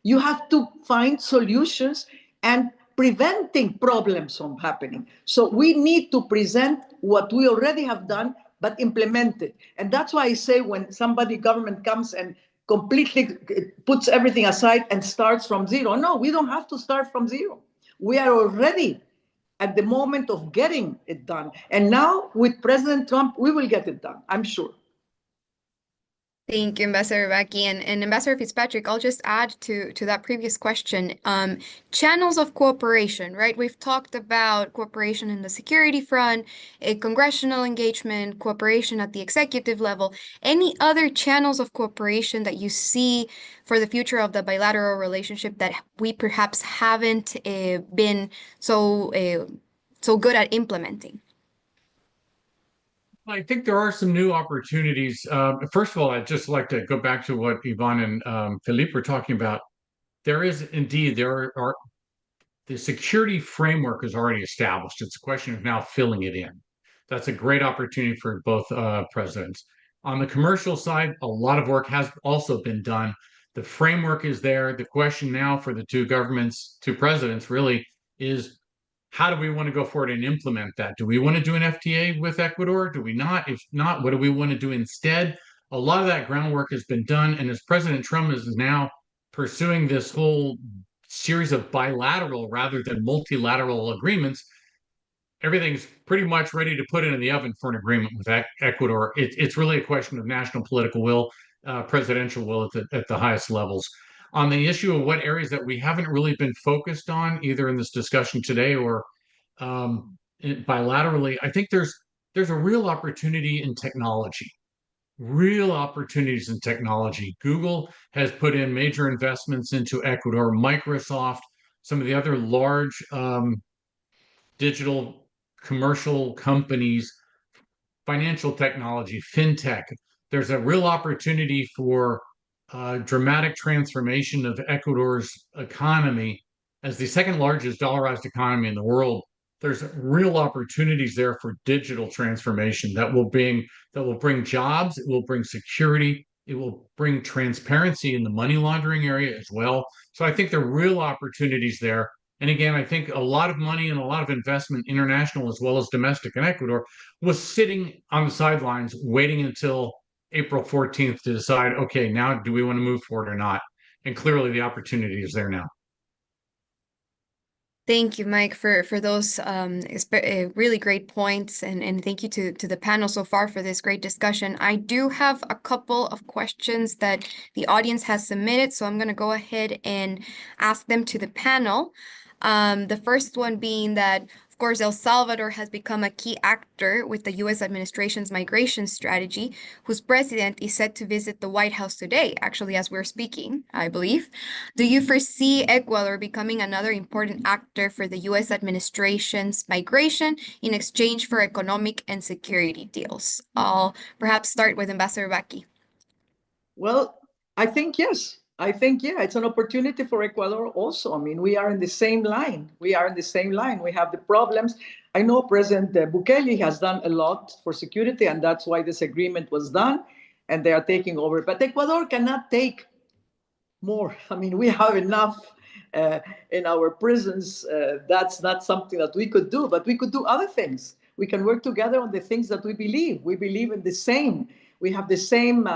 You have to find solutions and preventing problems from happening. So we need to present what we already have done, but implement it. And that's why I say when government comes and completely puts everything aside and starts from zero. No, we don't have to start from zero. We are already at the moment of getting it done. And now with President Trump, we will get it done, I'm sure. Thank you, Ambassador Becky. And Ambassador Fitzpatrick, I'll just add to that previous question. Channels of cooperation, right? We've talked about cooperation in the security front, a congressional engagement, cooperation at the executive level. Any other channels of cooperation that you see for the future of the bilateral relationship that we perhaps haven't been so good at implementing? I think there are some new opportunities. First of all, I'd just like to go back to what Yvonne and Philippe were talking about. There are the security framework is already established. It's a question of now filling it in. That's a great opportunity for both presidents. On the commercial side, a lot of work has also been done. The framework is there. The question now for the two presidents really is, how do we want to go forward and implement that? Do we want to do an FTA with Ecuador? Do we not? If not, what do we want to do instead? A lot of that groundwork has been done. And as President Trump is now pursuing this whole series of bilateral rather than multilateral agreements, everything's pretty much ready to put it in the oven for an agreement with Ecuador. It's really a question of national political will, presidential will at the highest levels. On the issue of what areas that we haven't really been focused on, either in this discussion today or bilaterally, I think there's a real opportunity in technology. Real opportunities in technology. Google has put in major investments into Ecuador. Microsoft, some of the other large digital commercial companies, financial technology, fintech. There's a real opportunity for dramatic transformation of Ecuador's economy as the second largest dollarized economy in the world. There's real opportunities there for digital transformation that will bring jobs, it will bring security, it will bring transparency in the money laundering area as well. So I think there are real opportunities there. And again, I think a lot of money and a lot of investment, international as well as domestic in Ecuador, was sitting on the sidelines waiting until April 14th to decide, okay, now do we want to move forward or not? And clearly the opportunity is there now. Thank you, Mike, for those really great points, and thank you to the panel so far for this great discussion. I do have a couple of questions that the audience has submitted, so I'm going to go ahead and ask them to the panel. The first one being that, of course, El Salvador has become a key actor with the U.S. administration's migration strategy, whose president is set to visit the White House today, actually, as we're speaking, I believe. Do you foresee Ecuador becoming another important actor for the U.S. administration's migration in exchange for economic and security deals? I'll perhaps start with Ambassador Baki. Well, I think yes. I think, yeah, it's an opportunity for Ecuador also. I mean, we are in the same line. We are in the same line. We have the problems. I know President Bukele has done a lot for security, and that's why this agreement was done, and they are taking over. But Ecuador cannot take more. I mean, we have enough in our prisons. That's not something that we could do, but we could do other things. We can work together on the things that we believe. We believe in the same. We have the same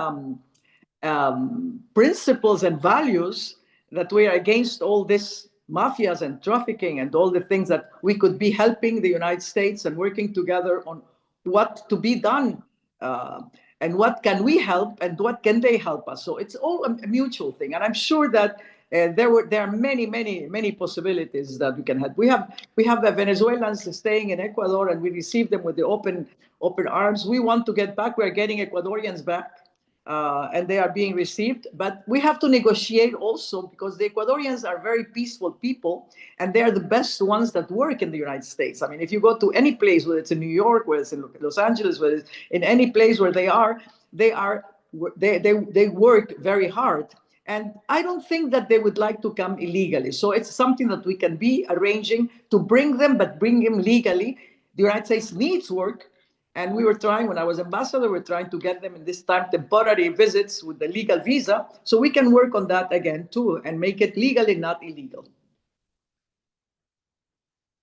principles and values, that we are against all this mafias and trafficking and all the things that we could be helping the United States and working together on what to be done and what can we help and what can they help us. So it's all a mutual thing. And I'm sure that there are many possibilities that we can help. We have the Venezuelans staying in Ecuador, and we receive them with the open arms. We want to get back. We are getting Ecuadorians back. And they are being received. But we have to negotiate also, because the Ecuadorians are very peaceful people, and they are the best ones that work in the United States. I mean, if you go to any place, whether it's in New York, whether it's in Los Angeles, whether it's in any place where they work very hard. And I don't think that they would like to come illegally. So it's something that we can be arranging to bring them, but bring them legally. The United States needs work. And we were trying, when I was ambassador, we're trying to get them in this time temporary visits with the legal visa. So we can work on that again too, and make it legal and not illegal.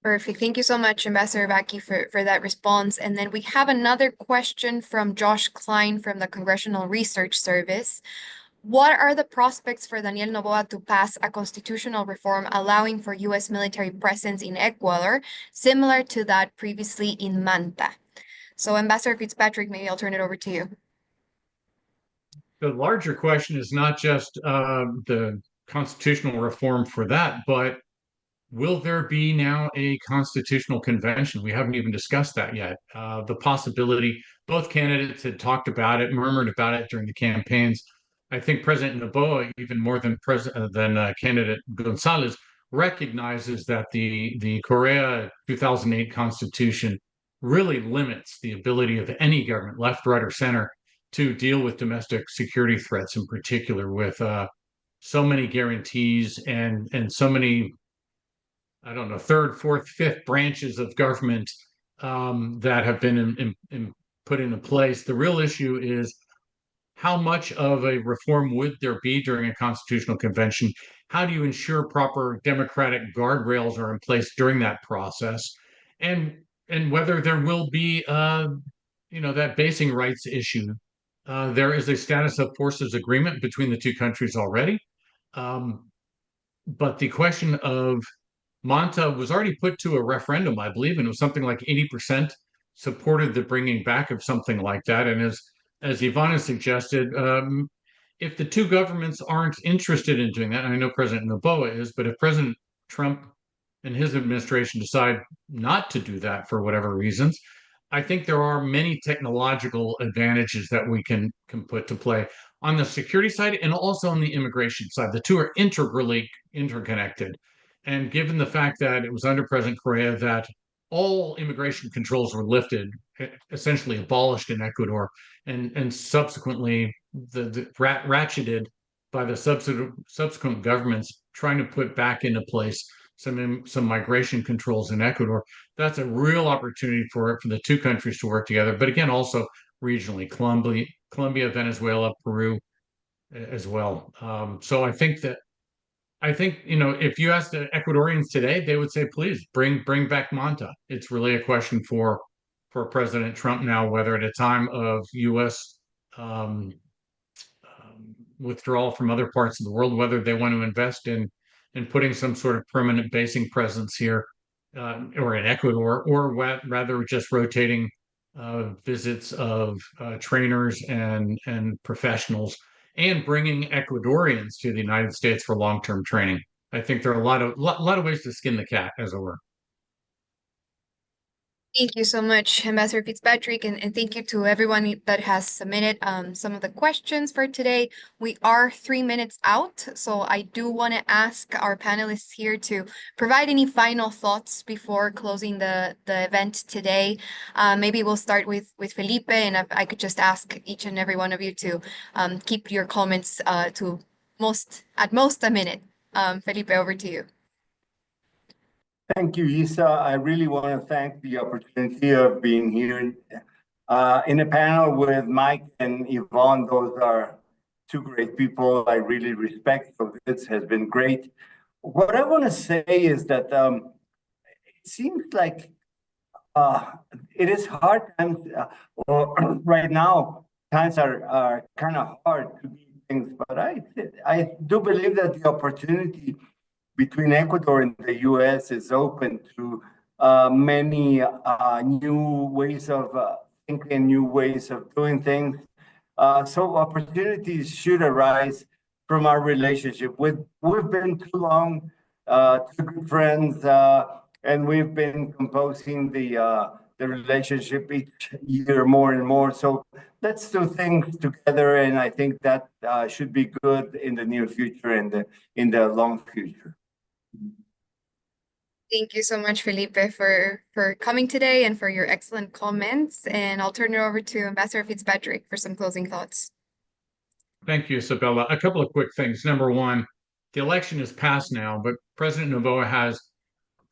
Perfect. Thank you so much, Ambassador Baki, for that response. And then we have another question from Josh Klein from the Congressional Research Service. What are the prospects for Daniel Noboa to pass a constitutional reform allowing for U.S. military presence in Ecuador, similar to that previously in Manta? So, Ambassador Fitzpatrick, maybe I'll turn it over to you. The larger question is not just the constitutional reform for that, but will there be now a constitutional convention? We haven't even discussed that yet. The possibility, both candidates had talked about it, murmured about it during the campaigns. I think President Noboa, even more than candidate Gonzalez, recognizes that the Correa 2008 Constitution really limits the ability of any government, left, right, or center, to deal with domestic security threats, in particular, with so many guarantees and so many, I don't know, third, fourth, fifth branches of government that have been put into place. The real issue is, how much of a reform would there be during a constitutional convention? How do you ensure proper democratic guardrails are in place during that process? And whether there will be, that basing rights issue. There is a status of forces agreement between the two countries already. But the question of Manta was already put to a referendum, I believe, and it was something like 80% supported the bringing back of something like that. And as Ivana suggested, if the two governments aren't interested in doing that, and I know President Noboa is, but if President Trump and his administration decide not to do that for whatever reasons, I think there are many technological advantages that we can put to play on the security side and also on the immigration side. The two are integrally interconnected. And given the fact that it was under President Correa that all immigration controls were lifted, essentially abolished in Ecuador, and subsequently ratcheted by the subsequent governments trying to put back into place some migration controls in Ecuador. That's a real opportunity for the two countries to work together. But again, also regionally, Colombia, Venezuela, Peru as well. So I think, if you ask the Ecuadorians today, they would say, please bring back Manta. It's really a question for President Trump now, whether at a time of U.S. Withdrawal from other parts of the world, whether they want to invest in putting some sort of permanent basing presence here or in Ecuador, or rather just rotating visits of trainers and professionals, and bringing Ecuadorians to the United States for long-term training. I think there are a lot of ways to skin the cat, as it were. Thank you so much, Ambassador Fitzpatrick, and thank you to everyone that has submitted some of the questions for today. We are 3 minutes out, so I do want to ask our panelists here to provide any final thoughts before closing the event today. Maybe we'll start with Felipe, and if I could just ask each and every one of you to keep your comments to at most a minute. Felipe, over to you. Thank you, Isa. I really want to thank the opportunity of being here in a panel with Mike and Yvonne. Those are two great people I really respect. So this has been great. What I want to say is that it seems like it is hard times, or right now, times are kind of hard to do things, but I do believe that the opportunity between Ecuador and the US is open to many new ways of thinking and new ways of doing things. So opportunities should arise from our relationship. We've been too long two good friends, and we've been composing the relationship each year more and more. So let's do things together, and I think that should be good in the near future and in the long future. Thank you so much, Felipe, for coming today and for your excellent comments. And I'll turn it over to Ambassador Fitzpatrick for some closing thoughts. Thank you, Isabella. A couple of quick things. Number one, the election is passed now, but President Noboa has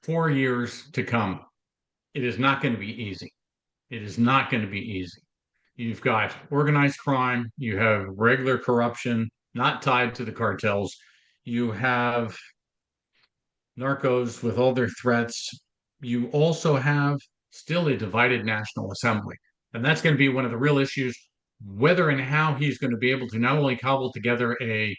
4 years to come. It is not going to be easy. It is not going to be easy. You've got organized crime, you have regular corruption, not tied to the cartels. You have narcos with all their threats. You also have still a divided National Assembly. And that's going to be one of the real issues, whether and how he's going to be able to not only cobble together a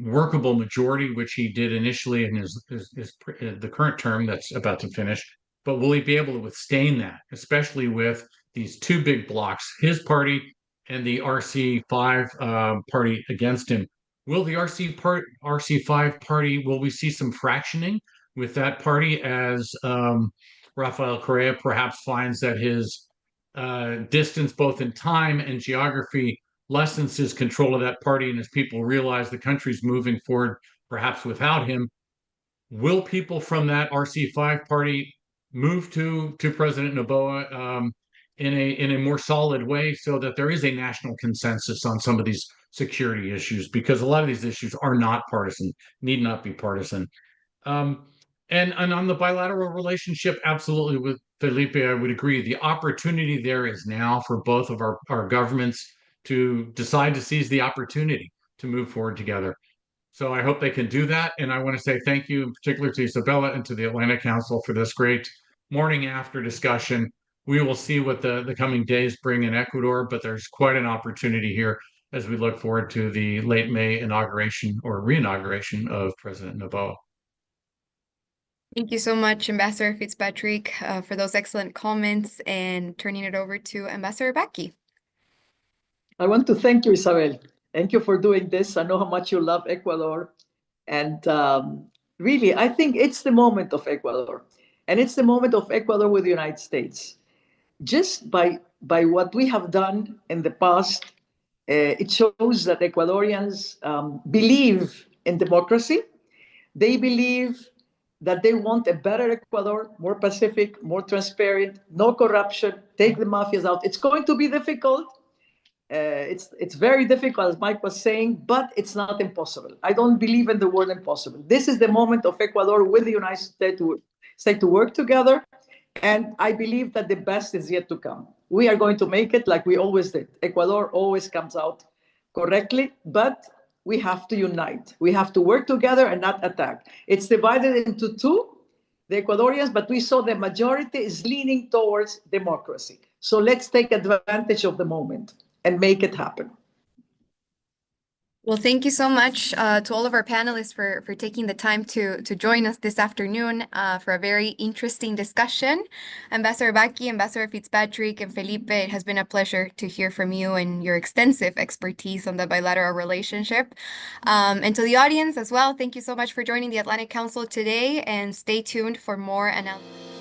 workable majority, which he did initially in the current term that's about to finish, but will he be able to withstand that, especially with these two big blocks, his party and the RC5 party against him? Will the RC5 party, will we see some fractioning with that party as Rafael Correa perhaps finds that his distance both in time and geography lessens his control of that party, and as people realize the country's moving forward perhaps without him? Will people from that RC5 party move to President Noboa in a more solid way so that there is a national consensus on some of these security issues? Because a lot of these issues are not partisan, need not be partisan. And on the bilateral relationship, absolutely with Felipe, I would agree. The opportunity there is now for both of our governments to decide to seize the opportunity to move forward together. So I hope they can do that. And I want to say thank you in particular to Isabella and to the Atlantic Council for this great morning after discussion. We will see what the coming days bring in Ecuador, but there's quite an opportunity here as we look forward to the late May inauguration or re-inauguration of President Noboa. Thank you so much, Ambassador Fitzpatrick, for those excellent comments, and turning it over to Ambassador Baki. I want to thank you, Isabel. Thank you for doing this. I know how much you love Ecuador. And really, I think it's the moment of Ecuador. And it's the moment of Ecuador with the United States. Just by what we have done in the past, it shows that Ecuadorians believe in democracy. They believe that they want a better Ecuador, more Pacific, more transparent, no corruption, take the mafias out. It's going to be difficult. It's very difficult, as Mike was saying, but it's not impossible. I don't believe in the word impossible. This is the moment of Ecuador with the United States to work together, and I believe that the best is yet to come. We are going to make it like we always did. Ecuador always comes out correctly, but we have to unite. We have to work together and not attack. It's divided into two, the Ecuadorians, but we saw the majority is leaning towards democracy. So let's take advantage of the moment and make it happen. Well, thank you so much to all of our panelists for taking the time to join us this afternoon for a very interesting discussion. Ambassador Baki, Ambassador Fitzpatrick, and Felipe, it has been a pleasure to hear from you and your extensive expertise on the bilateral relationship. And to the audience as well, thank you so much for joining the Atlantic Council today, and stay tuned for more announcements.